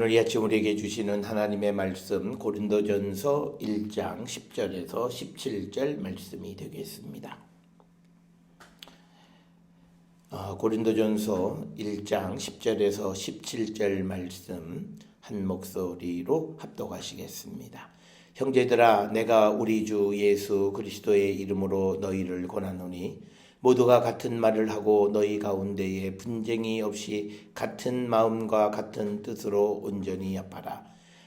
오늘 이 아침 우리에게 주시는 하나님의 말씀 고린도전서 1장 10절에서 17절 말씀이 되겠습니다. 고린도전서 1장 10절에서 17절 말씀 한 목소리로 합독하시겠습니다. 형제들아, 내가 우리 주 예수 그리스도의 이름으로 너희를 권하노니 모두가 같은 말을 하고 너희 가운데에 분쟁이 없이 같은 마음과 같은 뜻으로 온전히 합하라.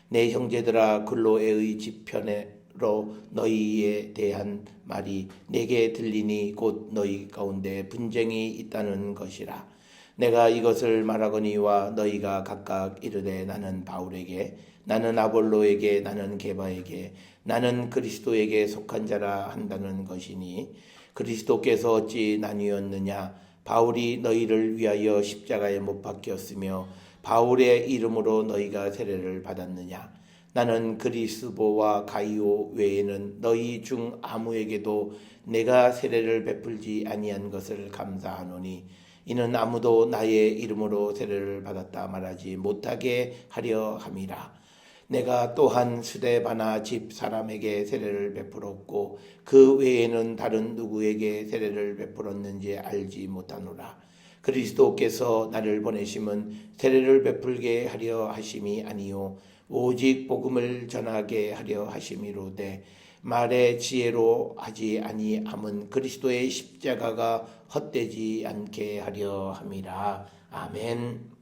내 형제들아, 글로에의 지편으로 너희에 대한 말이 내게 들리니 곧 너희 가운데 분쟁이 있다는 것이라. 내가 이것을 말하거니와 너희가 각각 이르되 나는 바울에게, 나는 아볼로에게, 나는 게바에게, 나는 그리스도에게 속한 자라 한다는 것이니 그리스도께서 어찌 나뉘었느냐? 바울이 너희를 위하여 십자가에 못 박혔으며 바울의 이름으로 너희가 세례를 받았느냐? 나는 그리스도와 가이오 외에는 너희 중 아무에게도 내가 세례를 베풀지 아니한 것을 감사하노니 이는 아무도 나의 이름으로 세례를 받았다 말하지 못하게 하려 함이라. 내가 또한 스데바나 집 사람에게 세례를 베풀었고 그 외에는 다른 누구에게 세례를 베풀었는지 알지 못하노라. 그리스도께서 나를 보내심은 세례를 베풀게 하려 하심이 아니요 오직 복음을 전하게 하려 하심이로되 말의 지혜로 하지 아니함은 그리스도의 십자가가 헛되지 않게 하려 함이라. 아멘.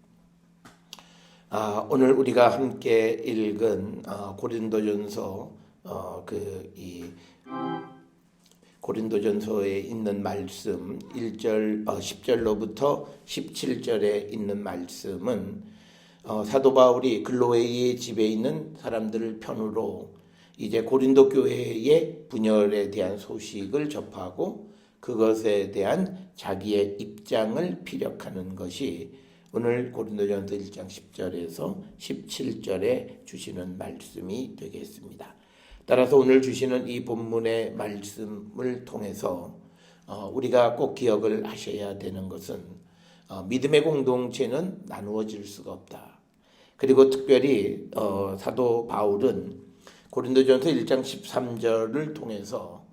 오늘 우리가 함께 읽은 고린도전서 고린도전서에 있는 말씀 10절로부터 17절에 있는 말씀은 사도 바울이 글로에의 집에 있는 사람들을 편으로 이제 고린도 교회의 분열에 대한 소식을 접하고 그것에 대한 자기의 입장을 피력하는 것이 오늘 고린도전서 1장 10절에서 17절에 주시는 말씀이 되겠습니다. 따라서 오늘 주시는 이 본문의 말씀을 통해서 우리가 꼭 기억을 하셔야 되는 것은 믿음의 공동체는 나누어질 수가 없다. 그리고 특별히 사도 바울은 고린도전서 1장 13절을 통해서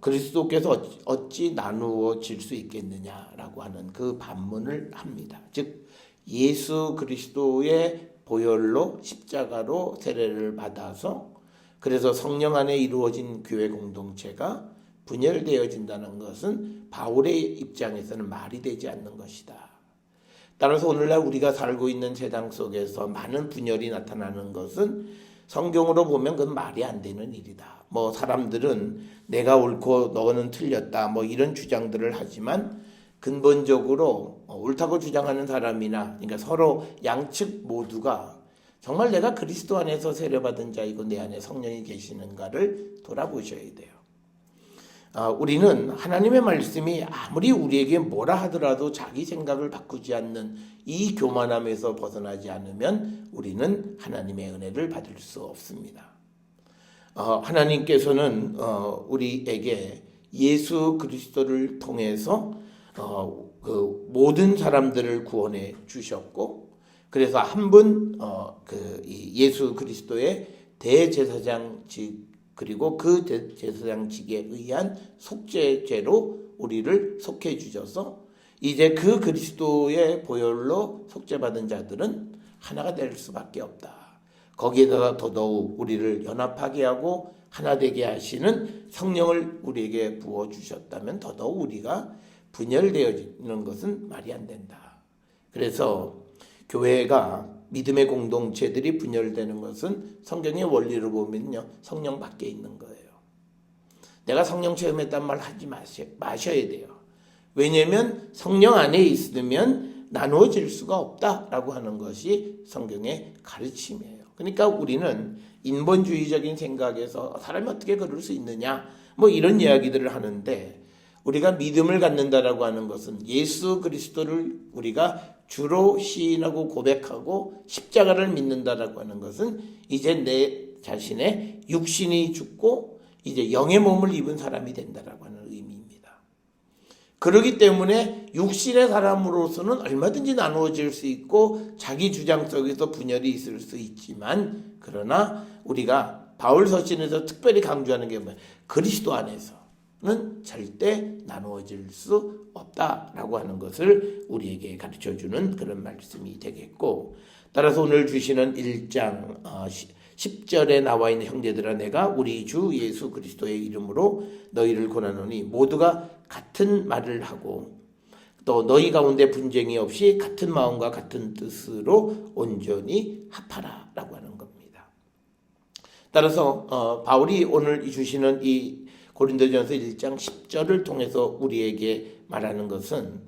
그리스도께서 어찌 나누어질 수 있겠느냐라고 하는 그 반문을 합니다. 즉 예수 그리스도의 보혈로 십자가로 세례를 받아서 그래서 성령 안에 이루어진 교회 공동체가 분열되어진다는 것은 바울의 입장에서는 말이 되지 않는 것이다. 따라서 오늘날 우리가 살고 있는 세상 속에서 많은 분열이 나타나는 것은 성경으로 보면 그건 말이 안 되는 일이다. 사람들은 내가 옳고 너는 틀렸다 이런 주장들을 하지만 근본적으로 옳다고 주장하는 사람이나 그러니까 서로 양측 모두가 정말 내가 그리스도 안에서 세례받은 자이고 내 안에 성령이 계시는가를 돌아보셔야 돼요. 우리는 하나님의 말씀이 아무리 우리에게 뭐라 하더라도 자기 생각을 바꾸지 않는 이 교만함에서 벗어나지 않으면 우리는 하나님의 은혜를 받을 수 없습니다. 하나님께서는 우리에게 예수 그리스도를 통해서 그 모든 사람들을 구원해 주셨고 그래서 한 분 예수 그리스도의 대제사장직 그리고 그 제사장직에 의한 속죄죄로 우리를 속해 주셔서 이제 그 그리스도의 보혈로 속죄받은 자들은 하나가 될 수밖에 없다. 거기에다가 더더욱 우리를 연합하게 하고 하나 되게 하시는 성령을 우리에게 부어주셨다면 더더욱 우리가 분열되어지는 것은 말이 안 된다. 그래서 교회가 믿음의 공동체들이 분열되는 것은 성경의 원리로 보면요 성령 밖에 있는 거예요. 내가 성령 체험했단 말 하지 마셔야 돼요. 왜냐하면 성령 안에 있으면 나누어질 수가 없다라고 하는 것이 성경의 가르침이에요. 그러니까 우리는 인본주의적인 생각에서 사람이 어떻게 그럴 수 있느냐 이런 이야기들을 하는데 우리가 믿음을 갖는다라고 하는 것은 예수 그리스도를 우리가 주로 시인하고 고백하고 십자가를 믿는다라고 하는 것은 이제 내 자신의 육신이 죽고 이제 영의 몸을 입은 사람이 된다라고 하는 의미입니다. 그렇기 때문에 육신의 사람으로서는 얼마든지 나누어질 수 있고 자기 주장 속에서 분열이 있을 수 있지만, 그러나 우리가 바울 서신에서 특별히 강조하는 게 뭐예요? 그리스도 안에서는 절대 나누어질 수 없다라고 하는 것을 우리에게 가르쳐주는 그런 말씀이 되겠고, 따라서 오늘 주시는 1장 10절에 나와 있는 형제들아, 내가 우리 주 예수 그리스도의 이름으로 너희를 권하노니 모두가 같은 말을 하고 또 너희 가운데 분쟁이 없이 같은 마음과 같은 뜻으로 온전히 합하라 라고 하는 겁니다. 따라서 바울이 오늘 주시는 이 고린도전서 1장 10절을 통해서 우리에게 말하는 것은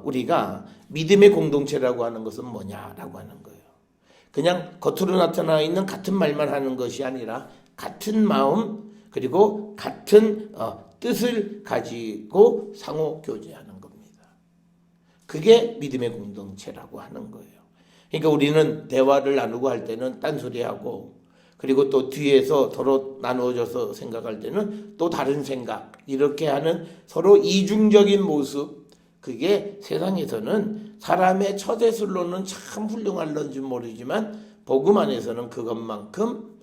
우리가 믿음의 공동체라고 하는 것은 뭐냐라고 하는 거예요. 그냥 겉으로 나타나 있는 같은 말만 하는 것이 아니라 같은 마음 그리고 같은 뜻을 가지고 상호 교제하는 겁니다. 그게 믿음의 공동체라고 하는 거예요. 그러니까 우리는 대화를 나누고 할 때는 딴소리하고, 그리고 또 뒤에서 서로 나누어져서 생각할 때는 또 다른 생각, 이렇게 하는 서로 이중적인 모습, 그게 세상에서는 사람의 처세술로는 참 훌륭할런지 모르지만 복음 안에서는 그것만큼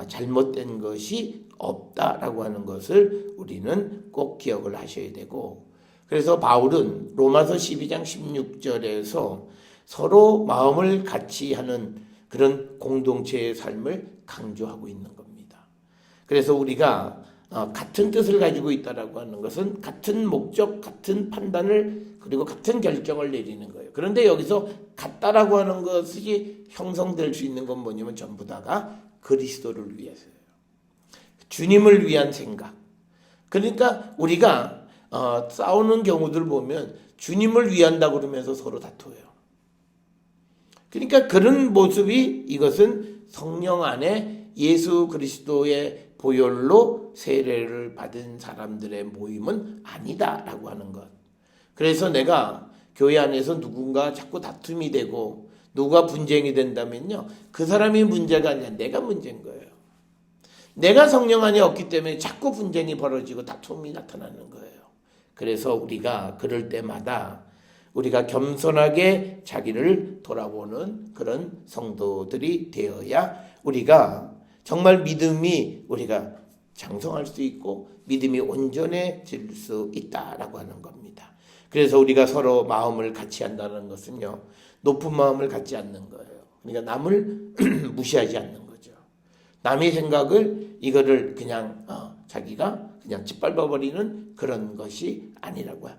잘못된 것이 없다라고 하는 것을 우리는 꼭 기억을 하셔야 되고, 그래서 바울은 로마서 12장 16절에서 서로 마음을 같이 하는 그런 공동체의 삶을 강조하고 있는 겁니다. 그래서 우리가 같은 뜻을 가지고 있다라고 하는 것은 같은 목적, 같은 판단을 그리고 같은 결정을 내리는 거예요. 그런데 여기서 같다라고 하는 것이 형성될 수 있는 건 뭐냐면 전부 다가 그리스도를 위해서예요. 주님을 위한 생각. 그러니까 우리가 싸우는 경우들 보면 주님을 위한다고 그러면서 서로 다투어요. 그러니까 그런 모습이, 이것은 성령 안에 예수 그리스도의 보혈로 세례를 받은 사람들의 모임은 아니다라고 하는 것. 그래서 내가 교회 안에서 누군가 자꾸 다툼이 되고 누가 분쟁이 된다면요, 그 사람이 문제가 아니라 내가 문제인 거예요. 내가 성령 안에 없기 때문에 자꾸 분쟁이 벌어지고 다툼이 나타나는 거예요. 그래서 우리가 그럴 때마다 우리가 겸손하게 자기를 돌아보는 그런 성도들이 되어야 우리가 정말 믿음이 우리가 장성할 수 있고 믿음이 온전해질 수 있다라고 하는 겁니다. 그래서 우리가 서로 마음을 같이 한다는 것은요, 높은 마음을 갖지 않는 거예요. 그러니까 남을 무시하지 않는 거죠. 남의 생각을 이거를 그냥 자기가 그냥 짓밟아버리는 그런 것이 아니라고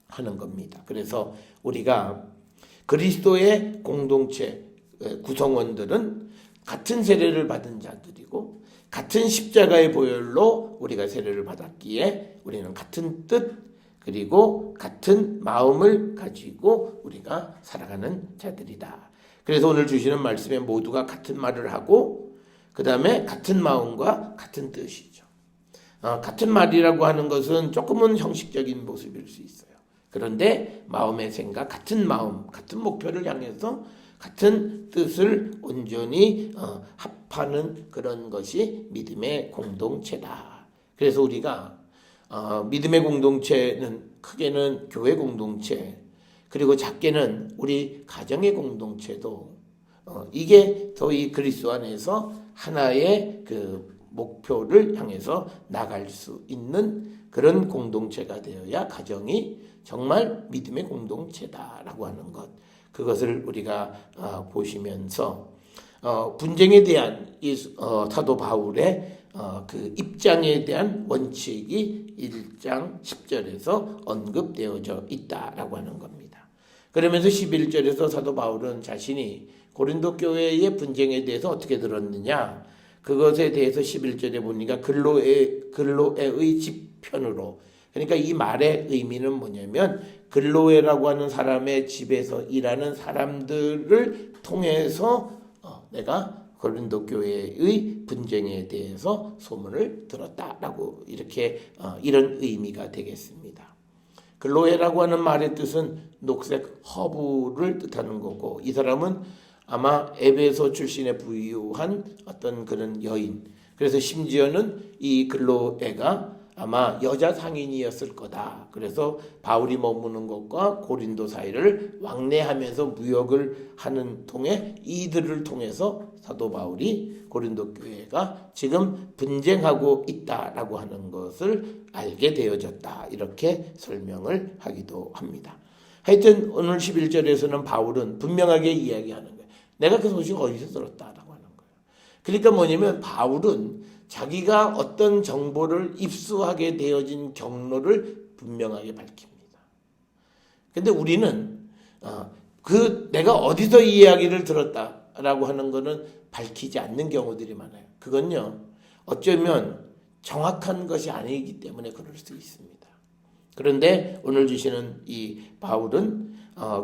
하는 겁니다. 그래서 우리가 그리스도의 공동체 구성원들은 같은 세례를 받은 자들이고 같은 십자가의 보혈로 우리가 세례를 받았기에 우리는 같은 뜻 그리고 같은 마음을 가지고 우리가 살아가는 자들이다. 그래서 오늘 주시는 말씀에 모두가 같은 말을 하고 그 다음에 같은 마음과 같은 뜻이죠. 같은 말이라고 하는 것은 조금은 형식적인 모습일 수 있어요. 그런데 마음의 생각, 같은 마음, 같은 목표를 향해서 같은 뜻을 온전히 합하는 그런 것이 믿음의 공동체다. 그래서 우리가 믿음의 공동체는 크게는 교회 공동체, 그리고 작게는 우리 가정의 공동체도 이게 소위 그리스도 안에서 하나의 그 목표를 향해서 나갈 수 있는 그런 공동체가 되어야 가정이 정말 믿음의 공동체다라고 하는 것, 그것을 우리가 보시면서 분쟁에 대한 사도 바울의 그 입장에 대한 원칙이 1장 10절에서 언급되어져 있다라고 하는 겁니다. 그러면서 11절에서 사도 바울은 자신이 고린도 교회의 분쟁에 대해서 어떻게 들었느냐, 그것에 대해서 11절에 보니까 글로에의 집편으로, 그러니까 이 말의 의미는 뭐냐면 글로에라고 하는 사람의 집에서 일하는 사람들을 통해서 내가 고린도 교회의 분쟁에 대해서 소문을 들었다라고 이렇게 이런 의미가 되겠습니다. 글로에라고 하는 말의 뜻은 녹색 허브를 뜻하는 거고, 이 사람은 아마 에베소 출신의 부유한 어떤 그런 여인, 그래서 심지어는 이 글로에가 아마 여자 상인이었을 거다. 그래서 바울이 머무는 것과 고린도 사이를 왕래하면서 무역을 하는 통해 이들을 통해서 사도 바울이 고린도 교회가 지금 분쟁하고 있다라고 하는 것을 알게 되어졌다. 이렇게 설명을 하기도 합니다. 하여튼 오늘 11절에서는 바울은 분명하게 이야기하는 거예요. 내가 그 소식 어디서 들었다라고 하는 거예요. 그러니까 뭐냐면 바울은 자기가 어떤 정보를 입수하게 되어진 경로를 분명하게 밝힙니다. 근데 우리는 내가 어디서 이 이야기를 들었다라고 하는 거는 밝히지 않는 경우들이 많아요. 그건요, 어쩌면 정확한 것이 아니기 때문에 그럴 수 있습니다. 그런데 오늘 주시는 이 바울은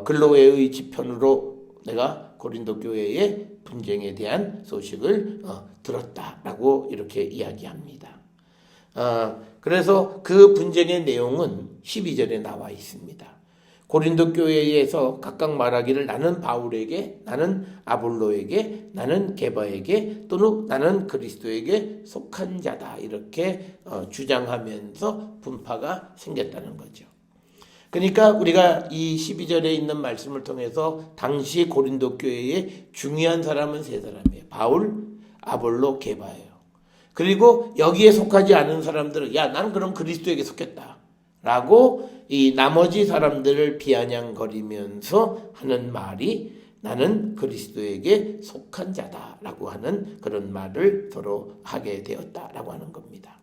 글로웨의 지편으로 내가 고린도 교회의 분쟁에 대한 소식을 들었다라고 이렇게 이야기합니다. 그래서 그 분쟁의 내용은 12절에 나와 있습니다. 고린도 교회에서 각각 말하기를 나는 바울에게, 나는 아볼로에게, 나는 게바에게, 또는 나는 그리스도에게 속한 자다. 이렇게 주장하면서 분파가 생겼다는 거죠. 그러니까 우리가 이 12절에 있는 말씀을 통해서 당시 고린도 교회의 중요한 사람은 세 사람이에요. 바울, 아볼로, 게바예요. 그리고 여기에 속하지 않은 사람들은 야, 난 그럼 그리스도에게 속했다 라고 이 나머지 사람들을 비아냥거리면서 하는 말이 나는 그리스도에게 속한 자다 라고 하는 그런 말을 서로 하게 되었다라고 하는 겁니다.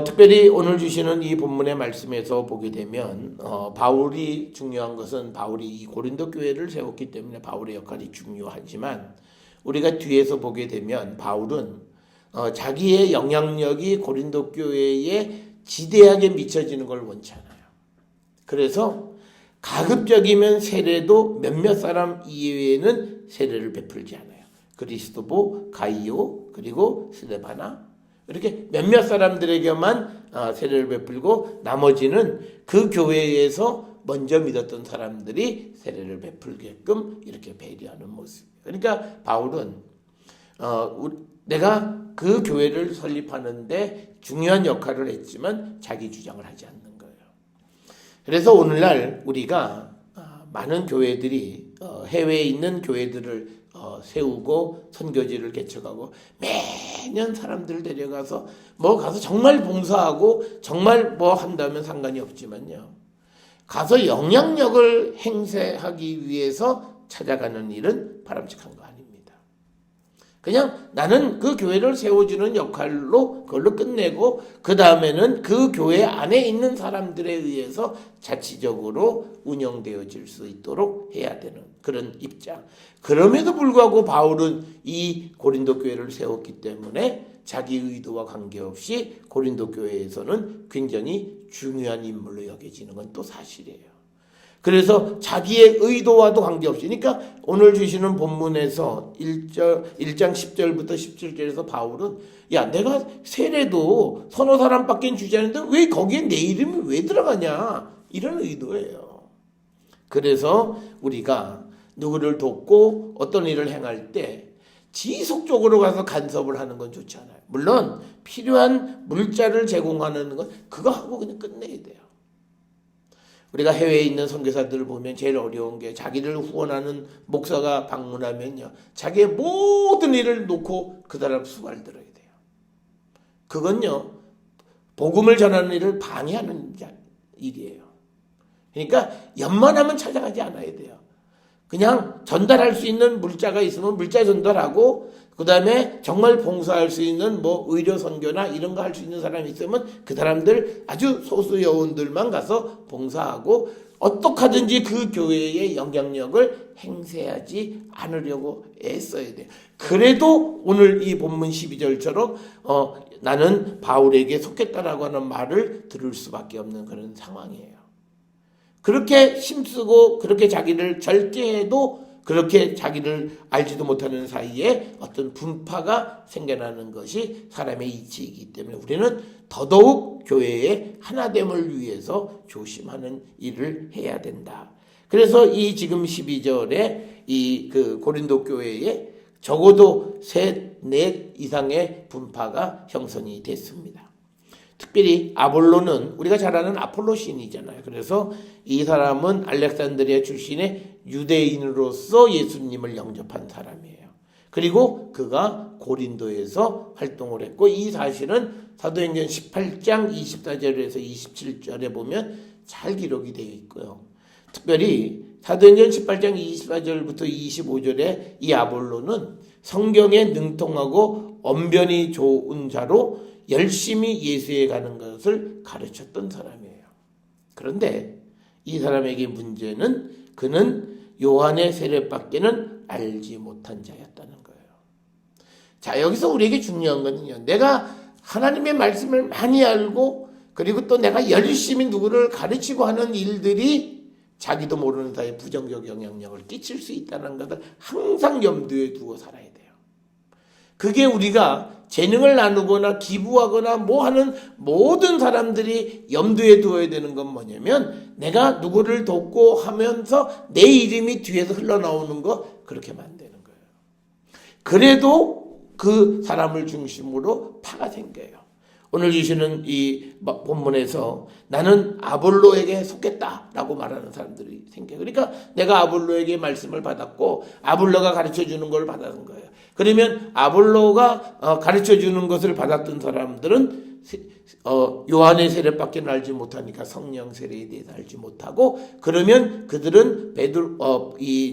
특별히 오늘 주시는 이 본문의 말씀에서 보게 되면 바울이 중요한 것은 바울이 이 고린도 교회를 세웠기 때문에 바울의 역할이 중요하지만 우리가 뒤에서 보게 되면 바울은 자기의 영향력이 고린도 교회에 지대하게 미쳐지는 걸 원치 않아요. 그래서 가급적이면 세례도 몇몇 사람 이외에는 세례를 베풀지 않아요. 그리스도보, 가이오, 그리고 스데바나 이렇게 몇몇 사람들에게만 세례를 베풀고 나머지는 그 교회에서 먼저 믿었던 사람들이 세례를 베풀게끔 이렇게 배려하는 모습이에요. 그러니까 바울은 내가 그 교회를 설립하는데 중요한 역할을 했지만 자기 주장을 하지 않는 거예요. 그래서 오늘날 우리가 많은 교회들이 해외에 있는 교회들을 세우고 선교지를 개척하고 매년 사람들 데려가서 가서 정말 봉사하고 정말 한다면 상관이 없지만요. 가서 영향력을 행사하기 위해서 찾아가는 일은 바람직한 거 아닙니다. 그냥 나는 그 교회를 세워주는 역할로 그걸로 끝내고 그 다음에는 그 교회 안에 있는 사람들에 의해서 자치적으로 운영되어질 수 있도록 해야 되는 그런 입장. 그럼에도 불구하고 바울은 이 고린도 교회를 세웠기 때문에 자기 의도와 관계없이 고린도 교회에서는 굉장히 중요한 인물로 여겨지는 건 또 사실이에요. 그래서 자기의 의도와도 관계없이, 그러니까 오늘 주시는 본문에서 1장 10절부터 17절에서 바울은 야, 내가 세례도 서너 사람밖에 주지 않는데 왜 거기에 내 이름이 왜 들어가냐, 이런 의도예요. 그래서 우리가 누구를 돕고 어떤 일을 행할 때 지속적으로 가서 간섭을 하는 건 좋지 않아요. 물론 필요한 물자를 제공하는 건 그거 하고 그냥 끝내야 돼요. 우리가 해외에 있는 선교사들을 보면 제일 어려운 게 자기를 후원하는 목사가 방문하면요, 자기의 모든 일을 놓고 그 사람 수발 들어야 돼요. 그건요, 복음을 전하는 일을 방해하는 일이에요. 그러니까 연만하면 찾아가지 않아야 돼요. 그냥 전달할 수 있는 물자가 있으면 물자 전달하고, 그 다음에 정말 봉사할 수 있는 의료 선교나 이런 거 할 수 있는 사람이 있으면 그 사람들 아주 소수 여원들만 가서 봉사하고 어떻게 하든지 그 교회의 영향력을 행사하지 않으려고 애써야 돼요. 그래도 오늘 이 본문 12절처럼 나는 바울에게 속했다라고 하는 말을 들을 수밖에 없는 그런 상황이에요. 그렇게 힘쓰고 그렇게 자기를 절제해도 그렇게 자기를 알지도 못하는 사이에 어떤 분파가 생겨나는 것이 사람의 이치이기 때문에 우리는 더더욱 교회의 하나됨을 위해서 조심하는 일을 해야 된다. 그래서 이 지금 12절에 이 고린도 교회에 적어도 셋, 넷 이상의 분파가 형성이 됐습니다. 특별히 아볼로는 우리가 잘 아는 아폴로 신이잖아요. 그래서 이 사람은 알렉산드리아 출신의 유대인으로서 예수님을 영접한 사람이에요. 그리고 그가 고린도에서 활동을 했고, 이 사실은 사도행전 18장 24절에서 27절에 보면 잘 기록이 되어 있고요. 특별히 사도행전 18장 24절부터 25절에 이 아볼로는 성경에 능통하고 언변이 좋은 자로 열심히 예수에 가는 것을 가르쳤던 사람이에요. 그런데 이 사람에게 문제는 그는 요한의 세례밖에는 알지 못한 자였다는 거예요. 자, 여기서 우리에게 중요한 거는요, 내가 하나님의 말씀을 많이 알고 그리고 또 내가 열심히 누구를 가르치고 하는 일들이 자기도 모르는 사이에 부정적 영향력을 끼칠 수 있다는 것을 항상 염두에 두고 살아야 돼요. 그게 우리가 재능을 나누거나 기부하거나 뭐 하는 모든 사람들이 염두에 두어야 되는 건 뭐냐면, 내가 누구를 돕고 하면서 내 이름이 뒤에서 흘러나오는 거, 그렇게 하면 안 되는 거예요. 그래도 그 사람을 중심으로 파가 생겨요. 오늘 주시는 이 본문에서 나는 아볼로에게 속했다라고 말하는 사람들이 생겨요. 그러니까 내가 아볼로에게 말씀을 받았고 아볼로가 가르쳐주는 걸 받은 거예요. 그러면 아볼로가 가르쳐주는 것을 받았던 사람들은 요한의 세례밖에 알지 못하니까 성령 세례에 대해서 알지 못하고, 그러면 그들은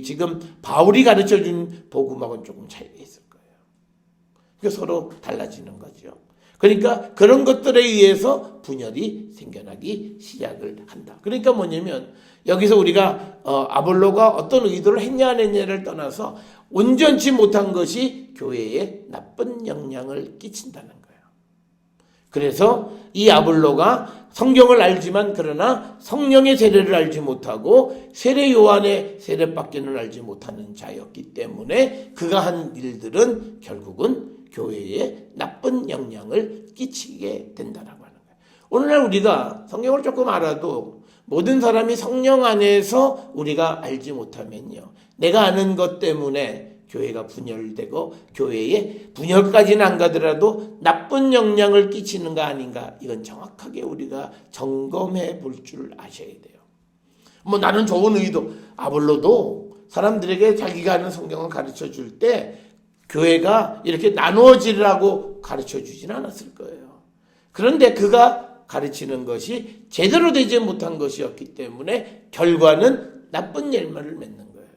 지금 바울이 가르쳐준 복음하고는 조금 차이가 있을 거예요. 그러니까 서로 달라지는 거죠. 그러니까 그런 것들에 의해서 분열이 생겨나기 시작을 한다. 그러니까 뭐냐면 여기서 우리가 아볼로가 어떤 의도를 했냐 안 했냐를 떠나서 온전치 못한 것이 교회에 나쁜 영향을 끼친다는 거예요. 그래서 이 아볼로가 성경을 알지만 그러나 성령의 세례를 알지 못하고 세례 요한의 세례밖에는 알지 못하는 자였기 때문에 그가 한 일들은 결국은 교회에 나쁜 영향을 끼치게 된다라고 하는 거예요. 오늘날 우리가 성경을 조금 알아도 모든 사람이 성령 안에서 우리가 알지 못하면요, 내가 아는 것 때문에 교회가 분열되고 교회에 분열까지는 안 가더라도 나쁜 영향을 끼치는 거 아닌가, 이건 정확하게 우리가 점검해 볼 줄 아셔야 돼요. 뭐 나는 좋은 의도, 아볼로도 사람들에게 자기가 아는 성경을 가르쳐 줄 때 교회가 이렇게 나누어지라고 가르쳐 주진 않았을 거예요. 그런데 그가 가르치는 것이 제대로 되지 못한 것이었기 때문에 결과는 나쁜 열매를 맺는 거예요.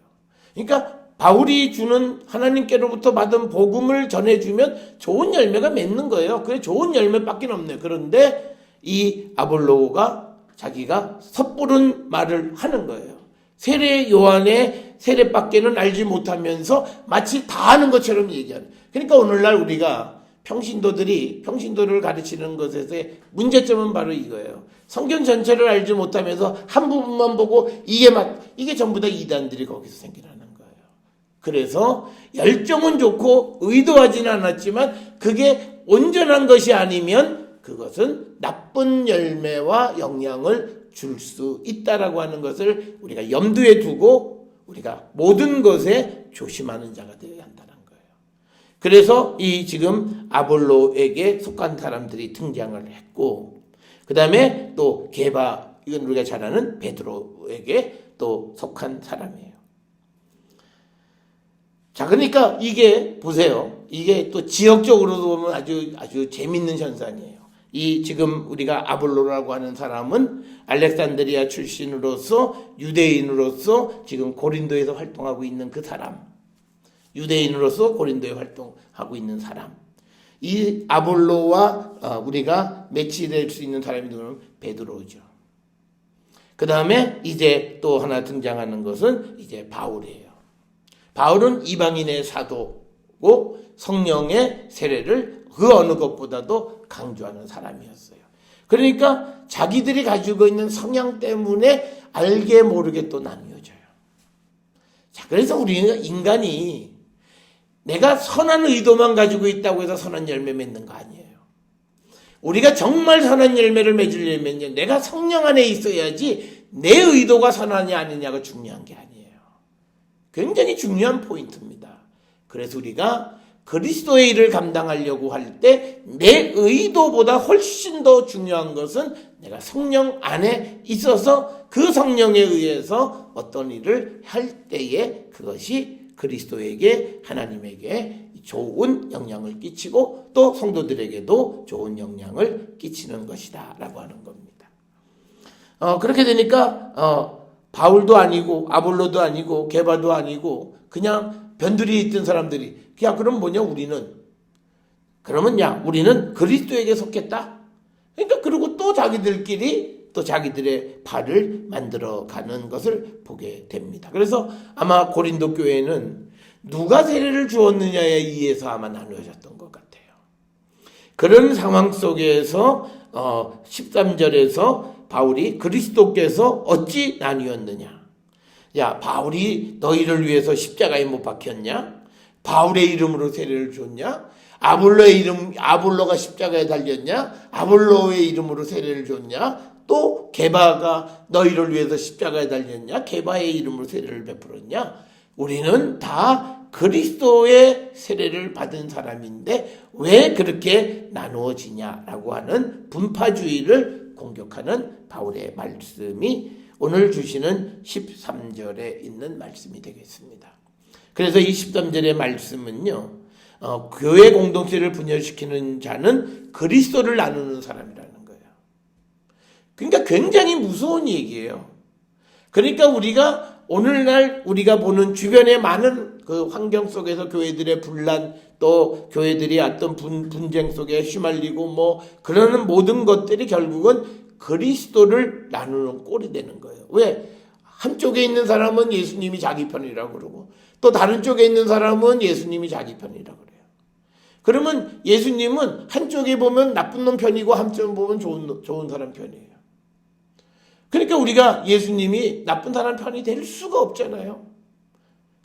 그러니까 바울이 주는 하나님께로부터 받은 복음을 전해주면 좋은 열매가 맺는 거예요. 그게 좋은 열매밖에 없네요. 그런데 이 아볼로가 자기가 섣부른 말을 하는 거예요. 세례 요한의 세례밖에는 알지 못하면서 마치 다 아는 것처럼 얘기하는. 그러니까 오늘날 우리가 평신도를 가르치는 것에서의 문제점은 바로 이거예요. 성경 전체를 알지 못하면서 한 부분만 보고 이게 전부 다 이단들이 거기서 생기라는 거예요. 그래서 열정은 좋고 의도하지는 않았지만 그게 온전한 것이 아니면 그것은 나쁜 열매와 영향을 줄 수 있다라고 하는 것을 우리가 염두에 두고 우리가 모든 것에 조심하는 자가 되어야 한다는 거예요. 그래서 이 지금 아볼로에게 속한 사람들이 등장을 했고, 그 다음에 또 이건 우리가 잘 아는 베드로에게 또 속한 사람이에요. 자, 그러니까 이게 보세요. 이게 또 지역적으로도 보면 아주 재밌는 현상이에요. 이 지금 우리가 아볼로라고 하는 사람은 알렉산드리아 출신으로서 유대인으로서 지금 고린도에서 활동하고 있는 그 사람, 유대인으로서 고린도에 활동하고 있는 사람, 이 아볼로와 우리가 매치될 수 있는 사람이 누구냐면 베드로죠. 그 다음에 이제 또 하나 등장하는 것은 이제 바울이에요. 바울은 이방인의 사도고 성령의 세례를 그 어느 것보다도 강조하는 사람이었어요. 그러니까 자기들이 가지고 있는 성향 때문에 알게 모르게 또 나뉘어져요. 자, 그래서 우리는 인간이 내가 선한 의도만 가지고 있다고 해서 선한 열매 맺는 거 아니에요. 우리가 정말 선한 열매를 맺으려면 내가 성령 안에 있어야지 내 의도가 선하냐 아니냐가 중요한 게 아니에요. 굉장히 중요한 포인트입니다. 그래서 우리가 그리스도의 일을 감당하려고 할 때 내 의도보다 훨씬 더 중요한 것은 내가 성령 안에 있어서 그 성령에 의해서 어떤 일을 할 때에 그것이 그리스도에게, 하나님에게 좋은 영향을 끼치고 또 성도들에게도 좋은 영향을 끼치는 것이다 라고 하는 겁니다. 그렇게 되니까 바울도 아니고 아볼로도 아니고 게바도 아니고 그냥 변두리에 있던 사람들이 야 그럼 뭐냐 우리는 그리스도에게 속했다. 그러니까 그리고 또 자기들끼리 또 자기들의 발을 만들어가는 것을 보게 됩니다. 그래서 아마 고린도 교회는 누가 세례를 주었느냐에 의해서 아마 나누어졌던 것 같아요. 그런 상황 속에서 13절에서 바울이 그리스도께서 어찌 나뉘었느냐. 야 바울이 너희를 위해서 십자가에 못 박혔냐? 바울의 이름으로 세례를 줬냐? 아볼로가 십자가에 달렸냐? 아볼로의 이름으로 세례를 줬냐? 또 게바가 너희를 위해서 십자가에 달렸냐? 게바의 이름으로 세례를 베풀었냐? 우리는 다 그리스도의 세례를 받은 사람인데 왜 그렇게 나누어지냐라고 하는 분파주의를 공격하는 바울의 말씀이 오늘 주시는 13절에 있는 말씀이 되겠습니다. 그래서 이 13절의 말씀은요, 교회 공동체를 분열시키는 자는 그리스도를 나누는 사람이라는 거예요. 그러니까 굉장히 무서운 얘기예요. 그러니까 우리가 오늘날 우리가 보는 주변의 많은 그 환경 속에서 교회들의 분란, 또 교회들이 어떤 분쟁 속에 휘말리고 뭐 그러는 모든 것들이 결국은 그리스도를 나누는 꼴이 되는 거예요. 왜? 한쪽에 있는 사람은 예수님이 자기 편이라고 그러고 또 다른 쪽에 있는 사람은 예수님이 자기 편이라고 그래요. 그러면 예수님은 한쪽에 보면 나쁜 놈 편이고 한쪽에 보면 좋은 사람 편이에요. 그러니까 우리가 예수님이 나쁜 사람 편이 될 수가 없잖아요.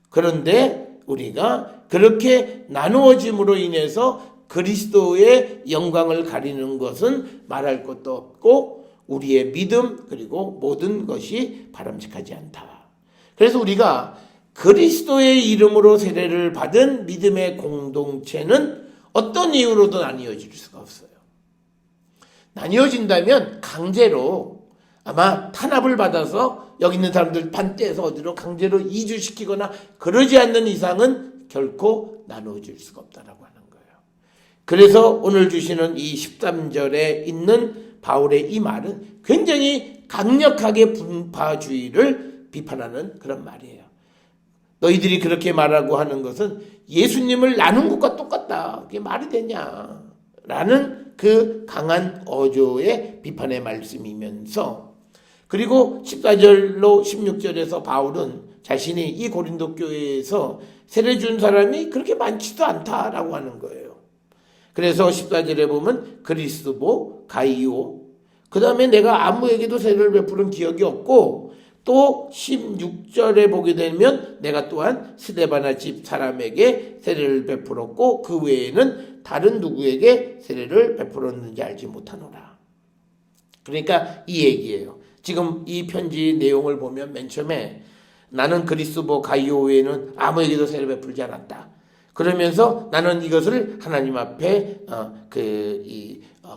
그런데 우리가 그렇게 나누어짐으로 인해서 그리스도의 영광을 가리는 것은 말할 것도 없고 우리의 믿음 그리고 모든 것이 바람직하지 않다. 그래서 우리가 그리스도의 이름으로 세례를 받은 믿음의 공동체는 어떤 이유로도 나뉘어질 수가 없어요. 나뉘어진다면 강제로 아마 탄압을 받아서 여기 있는 사람들 반 떼서 어디로 강제로 이주시키거나 그러지 않는 이상은 결코 나누어질 수가 없다라고 하는 거예요. 그래서 오늘 주시는 이 13절에 있는 바울의 이 말은 굉장히 강력하게 분파주의를 비판하는 그런 말이에요. 너희들이 그렇게 말하고 하는 것은 예수님을 나눈 것과 똑같다. 그게 말이 되냐? 라는 그 강한 어조의 비판의 말씀이면서 그리고 14절로 16절에서 바울은 자신이 이 고린도 교회에서 세례 준 사람이 그렇게 많지도 않다라고 하는 거예요. 그래서 14절에 보면 그리스도, 가이오, 그 다음에 내가 아무에게도 세례를 베푸는 기억이 없고 또 16절에 보게 되면 내가 또한 스데바나 집 사람에게 세례를 베풀었고 그 외에는 다른 누구에게 세례를 베풀었는지 알지 못하노라. 그러니까 이 얘기예요. 지금 이 편지 내용을 보면 맨 처음에 나는 그리스도 가이오 외에는 아무에게도 세례를 베풀지 않았다. 그러면서 나는 이것을 하나님 앞에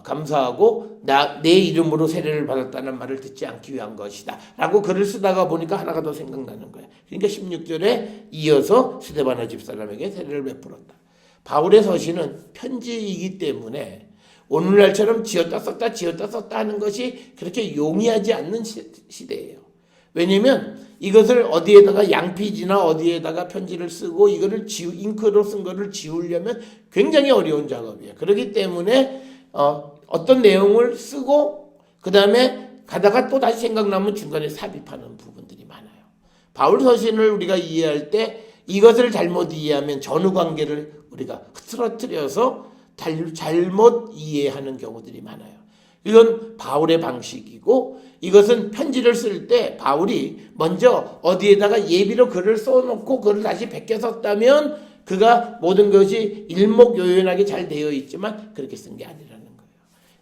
감사하고 내 이름으로 세례를 받았다는 말을 듣지 않기 위한 것이다 라고 글을 쓰다가 보니까 하나가 더 생각나는 거예요. 그러니까 16절에 이어서 스데바나 집사람에게 세례를 베풀었다. 바울의 서신은 편지이기 때문에 오늘날처럼 지었다 썼다 하는 것이 그렇게 용이하지 않는 시대예요. 왜냐면 이것을 어디에다가 양피지나 어디에다가 편지를 쓰고 이거를 잉크로 쓴 거를 지우려면 굉장히 어려운 작업이에요. 그렇기 때문에 어떤 내용을 쓰고 그 다음에 가다가 또 다시 생각나면 중간에 삽입하는 부분들이 많아요. 바울 서신을 우리가 이해할 때 이것을 잘못 이해하면 전후 관계를 우리가 흐트러뜨려서 잘못 이해하는 경우들이 많아요. 이건 바울의 방식이고 이것은 편지를 쓸 때 바울이 먼저 어디에다가 예비로 글을 써놓고 글을 다시 베껴 썼다면 그가 모든 것이 일목요연하게 잘 되어 있지만 그렇게 쓴 게 아니라는 거예요.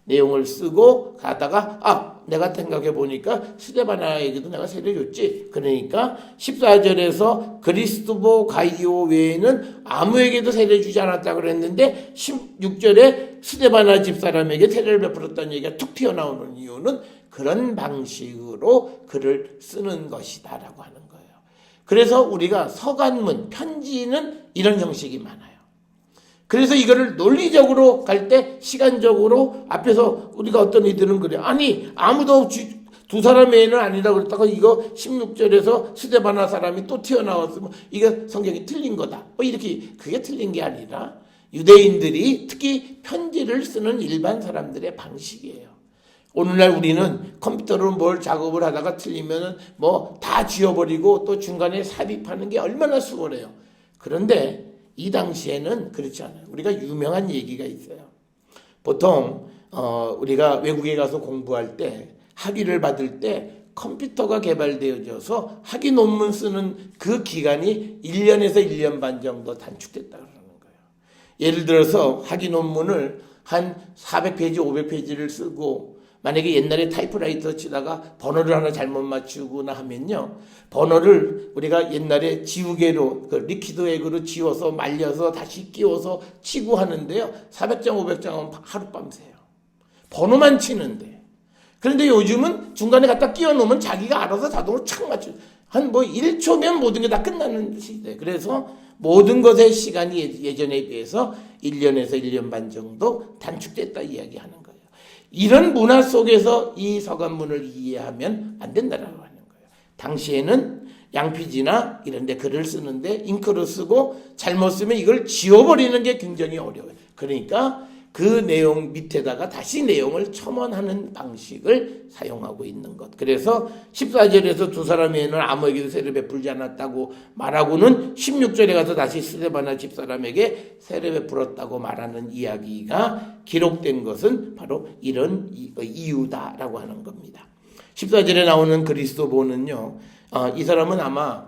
내용을 쓰고 가다가 내가 생각해 보니까 스데바나에게도 내가 세례 줬지. 그러니까 14절에서 그리스도보 가이오 외에는 아무에게도 세례 주지 않았다 그랬는데 16절에 스데바나 집사람에게 세례를 베풀었다는 얘기가 툭 튀어나오는 이유는 그런 방식으로 글을 쓰는 것이다라고 하는 거예요. 그래서 우리가 서간문, 편지는 이런 형식이 많아요. 그래서 이거를 논리적으로 갈 때 시간적으로 앞에서 우리가 어떤 이들은 그래. 아니 아무도 두 사람 외에는 아니라 그랬다가 이거 16절에서 스데바나 사람이 또 튀어나왔으면 이게 성경이 틀린 거다. 이렇게 그게 틀린 게 아니라 유대인들이 특히 편지를 쓰는 일반 사람들의 방식이에요. 오늘날 우리는 컴퓨터로 뭘 작업을 하다가 틀리면은 뭐 다 지워버리고 또 중간에 삽입하는 게 얼마나 수월해요. 그런데 이 당시에는 그렇지 않아요. 우리가 유명한 얘기가 있어요. 보통 우리가 외국에 가서 공부할 때 학위를 받을 때 컴퓨터가 개발되어져서 학위 논문 쓰는 그 기간이 1년에서 1년 반 정도 단축됐다 그러는 거예요. 예를 들어서 학위 논문을 한 400페이지, 500페이지를 쓰고 만약에 옛날에 타이프라이터 치다가 번호를 하나 잘못 맞추거나 하면요. 번호를 우리가 옛날에 지우개로 그 리퀴드 액으로 지워서 말려서 다시 끼워서 치고 하는데요. 400장, 500장은 하룻밤새요. 번호만 치는데. 그런데 요즘은 중간에 갖다 끼워 놓으면 자기가 알아서 자동으로 착 맞춰. 한 뭐 1초면 모든 게 다 끝나는 시대. 그래서 모든 것의 시간이 예전에 비해서 1년에서 1년 반 정도 단축됐다 이야기하는 거예요. 이런 문화 속에서 이 서간문을 이해하면 안 된다라고 하는 거예요. 당시에는 양피지나 이런 데 글을 쓰는데 잉크로 쓰고 잘못 쓰면 이걸 지워버리는 게 굉장히 어려워요. 그러니까 그 내용 밑에다가 다시 내용을 첨언하는 방식을 사용하고 있는 것. 그래서 14절에서 두 사람 외에는 아무에게도 세례 베풀지 않았다고 말하고는 16절에 가서 다시 스데바나 집사람에게 세례 베풀었다고 말하는 이야기가 기록된 것은 바로 이런 이유다라고 하는 겁니다. 14절에 나오는 그리스도보는요. 이 사람은 아마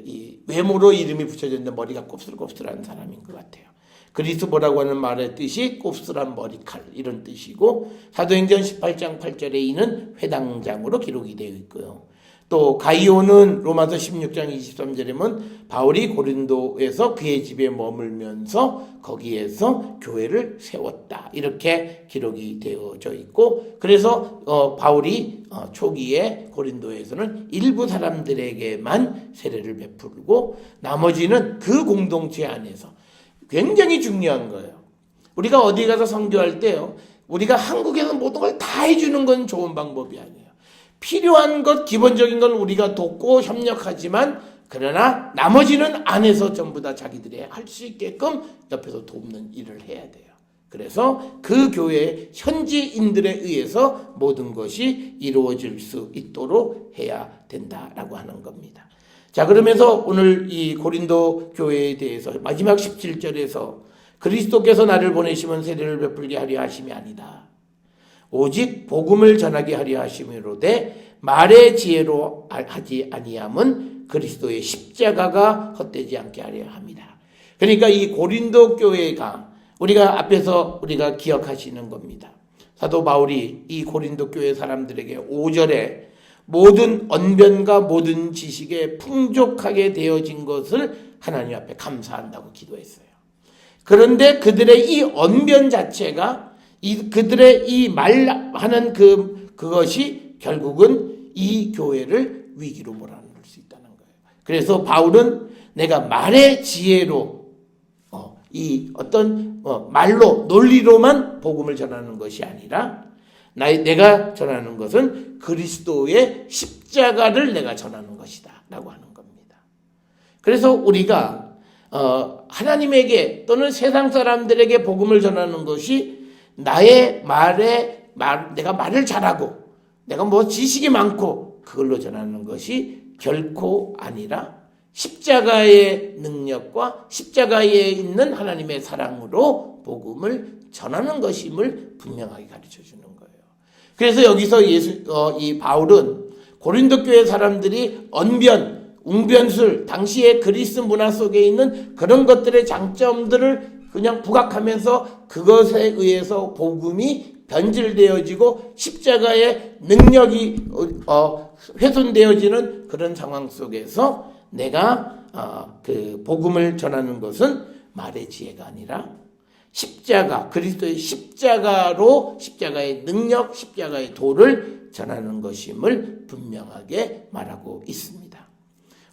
이 외모로 이름이 붙여졌는데 머리가 곱슬곱슬한 사람인 것 같아요. 그리스도보라고 하는 말의 뜻이 곱슬한 머리칼 이런 뜻이고 사도행전 18장 8절에 이는 회당장으로 기록이 되어 있고요. 또 가이오는 로마서 16장 23절에 보면 바울이 고린도에서 그의 집에 머물면서 거기에서 교회를 세웠다 이렇게 기록이 되어져 있고 그래서 바울이 초기에 고린도에서는 일부 사람들에게만 세례를 베풀고 나머지는 그 공동체 안에서 굉장히 중요한 거예요. 우리가 어디 가서 선교할 때요. 우리가 한국에서 모든 걸 다 해주는 건 좋은 방법이 아니에요. 필요한 것, 기본적인 건 우리가 돕고 협력하지만 그러나 나머지는 안에서 전부 다 자기들이 할 수 있게끔 옆에서 돕는 일을 해야 돼요. 그래서 그 교회의 현지인들에 의해서 모든 것이 이루어질 수 있도록 해야 된다라고 하는 겁니다. 자, 그러면서 오늘 이 고린도 교회에 대해서 마지막 17절에서 그리스도께서 나를 보내시면 세례를 베풀게 하려 하심이 아니다. 오직 복음을 전하게 하려 하심이로되 말의 지혜로 하지 아니함은 그리스도의 십자가가 헛되지 않게 하려 합니다. 그러니까 이 고린도 교회가 우리가 앞에서 우리가 기억하시는 겁니다. 사도 바울이 이 고린도 교회 사람들에게 5절에 모든 언변과 모든 지식에 풍족하게 되어진 것을 하나님 앞에 감사한다고 기도했어요. 그런데 그들의 이 언변 자체가 그들의 이 말하는 그것이 결국은 이 교회를 위기로 몰아넣을 수 있다는 거예요. 그래서 바울은 내가 말의 지혜로 이 어떤 말로 논리로만 복음을 전하는 것이 아니라 내가 전하는 것은 그리스도의 십자가를 내가 전하는 것이다 라고 하는 겁니다. 그래서 우리가 하나님에게 또는 세상 사람들에게 복음을 전하는 것이 나의 내가 말을 잘하고 내가 뭐 지식이 많고 그걸로 전하는 것이 결코 아니라 십자가의 능력과 십자가에 있는 하나님의 사랑으로 복음을 전하는 것임을 분명하게 가르쳐주는 거예요. 그래서 여기서 이 바울은 고린도 교회 사람들이 언변, 웅변술, 당시의 그리스 문화 속에 있는 그런 것들의 장점들을 그냥 부각하면서 그것에 의해서 복음이 변질되어지고 십자가의 능력이 훼손되어지는 그런 상황 속에서 내가 그 복음을 전하는 것은 말의 지혜가 아니라 십자가, 그리스도의 십자가로 십자가의 능력, 십자가의 도를 전하는 것임을 분명하게 말하고 있습니다.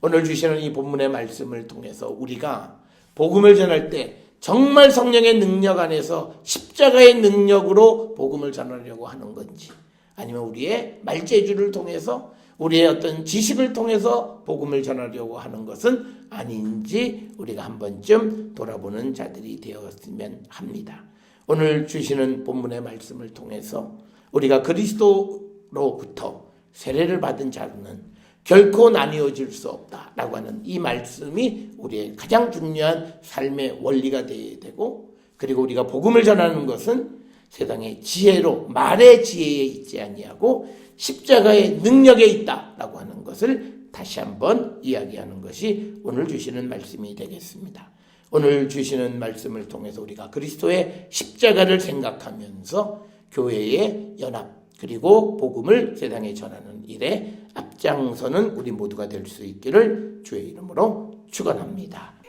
오늘 주시는 이 본문의 말씀을 통해서 우리가 복음을 전할 때 정말 성령의 능력 안에서 십자가의 능력으로 복음을 전하려고 하는 건지, 아니면 우리의 말재주를 통해서 우리의 어떤 지식을 통해서 복음을 전하려고 하는 것은 아닌지 우리가 한 번쯤 돌아보는 자들이 되었으면 합니다. 오늘 주시는 본문의 말씀을 통해서 우리가 그리스도로부터 세례를 받은 자는 결코 나뉘어질 수 없다라고 하는 이 말씀이 우리의 가장 중요한 삶의 원리가 되어야 되고, 그리고 우리가 복음을 전하는 것은 세상의 지혜로, 말의 지혜에 있지 아니하고 십자가의 능력에 있다라고 하는 것을 다시 한번 이야기하는 것이 오늘 주시는 말씀이 되겠습니다. 오늘 주시는 말씀을 통해서 우리가 그리스도의 십자가를 생각하면서 교회의 연합, 그리고 복음을 세상에 전하는 일에 앞장서는 우리 모두가 될 수 있기를 주의 이름으로 축원합니다.